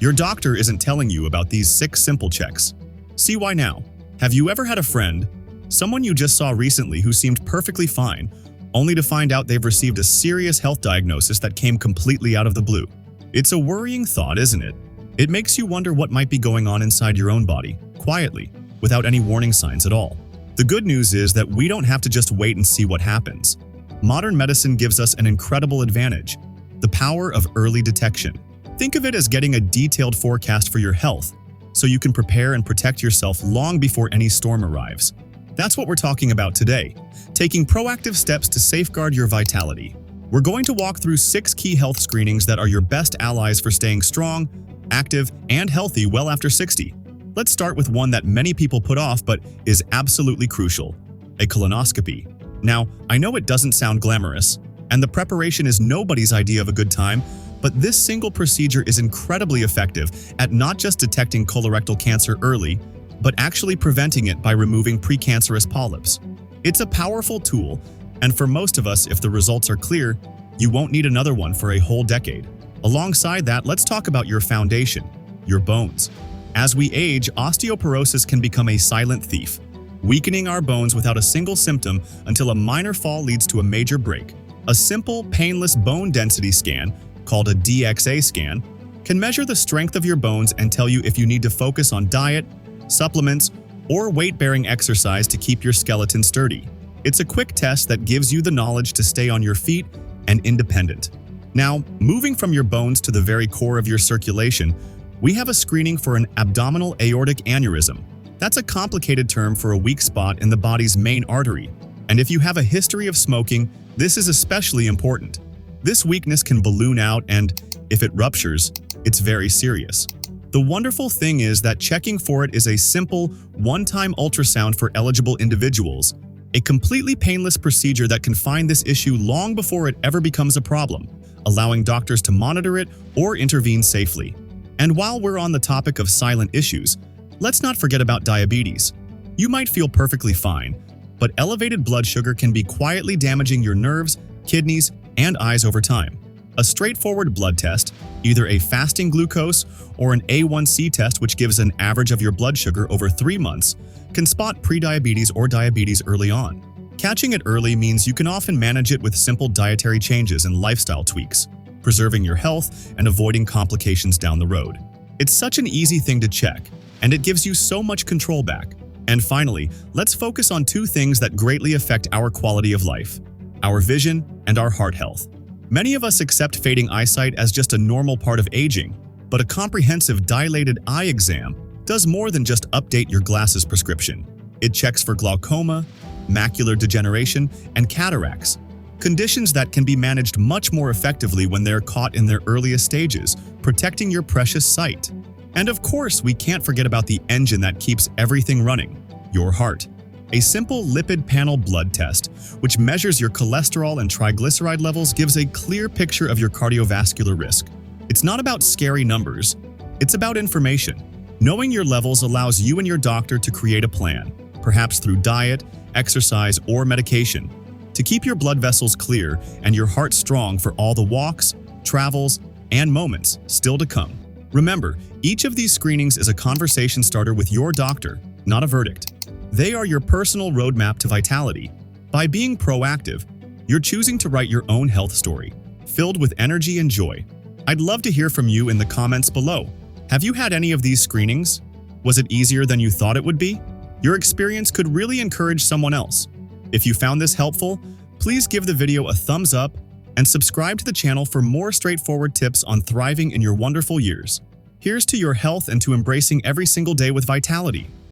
Your doctor isn't telling you about these 6 simple checks. See why now. Have you ever had a friend, someone you just saw recently who seemed perfectly fine, only to find out they've received a serious health diagnosis that came completely out of the blue? It's a worrying thought, isn't it? It makes you wonder what might be going on inside your own body, quietly, without any warning signs at all. The good news is that we don't have to just wait and see what happens. Modern medicine gives us an incredible advantage: the power of early detection. Think of it as getting a detailed forecast for your health, so you can prepare and protect yourself long before any storm arrives. That's what we're talking about today, taking proactive steps to safeguard your vitality. We're going to walk through 6 key health screenings that are your best allies for staying strong, active, and healthy well after 60. Let's start with one that many people put off but is absolutely crucial: a colonoscopy. Now, I know it doesn't sound glamorous, and the preparation is nobody's idea of a good time, but this single procedure is incredibly effective at not just detecting colorectal cancer early, but actually preventing it by removing precancerous polyps. It's a powerful tool, and for most of us, if the results are clear, you won't need another one for a whole decade. Alongside that, let's talk about your foundation, your bones. As we age, osteoporosis can become a silent thief, weakening our bones without a single symptom until a minor fall leads to a major break. A simple, painless bone density scan, called a DXA scan, can measure the strength of your bones and tell you if you need to focus on diet, supplements, or weight-bearing exercise to keep your skeleton sturdy. It's a quick test that gives you the knowledge to stay on your feet and independent. Now, moving from your bones to the very core of your circulation, we have a screening for an abdominal aortic aneurysm. That's a complicated term for a weak spot in the body's main artery. And if you have a history of smoking, this is especially important. This weakness can balloon out, and if it ruptures, it's very serious. The wonderful thing is that checking for it is a simple, one-time ultrasound for eligible individuals, a completely painless procedure that can find this issue long before it ever becomes a problem, allowing doctors to monitor it or intervene safely. And while we're on the topic of silent issues, let's not forget about diabetes. You might feel perfectly fine, but elevated blood sugar can be quietly damaging your nerves, kidneys, and eyes over time. A straightforward blood test, either a fasting glucose or an A1C test, which gives an average of your blood sugar over 3 months, can spot prediabetes or diabetes early on. Catching it early means you can often manage it with simple dietary changes and lifestyle tweaks, preserving your health and avoiding complications down the road. It's such an easy thing to check, and it gives you so much control back. And finally, let's focus on 2 things that greatly affect our quality of life: our vision and our heart health. Many of us accept fading eyesight as just a normal part of aging, but a comprehensive dilated eye exam does more than just update your glasses prescription. It checks for glaucoma, macular degeneration, and cataracts, conditions that can be managed much more effectively when they're caught in their earliest stages, protecting your precious sight. And of course, we can't forget about the engine that keeps everything running: your heart. A simple lipid panel blood test, which measures your cholesterol and triglyceride levels, gives a clear picture of your cardiovascular risk. It's not about scary numbers, it's about information. Knowing your levels allows you and your doctor to create a plan, perhaps through diet, exercise, or medication, to keep your blood vessels clear and your heart strong for all the walks, travels, and moments still to come. Remember, each of these screenings is a conversation starter with your doctor, not a verdict. They are your personal roadmap to vitality. By being proactive, you're choosing to write your own health story, filled with energy and joy. I'd love to hear from you in the comments below. Have you had any of these screenings? Was it easier than you thought it would be? Your experience could really encourage someone else. If you found this helpful, please give the video a thumbs up and subscribe to the channel for more straightforward tips on thriving in your wonderful years. Here's to your health and to embracing every single day with vitality.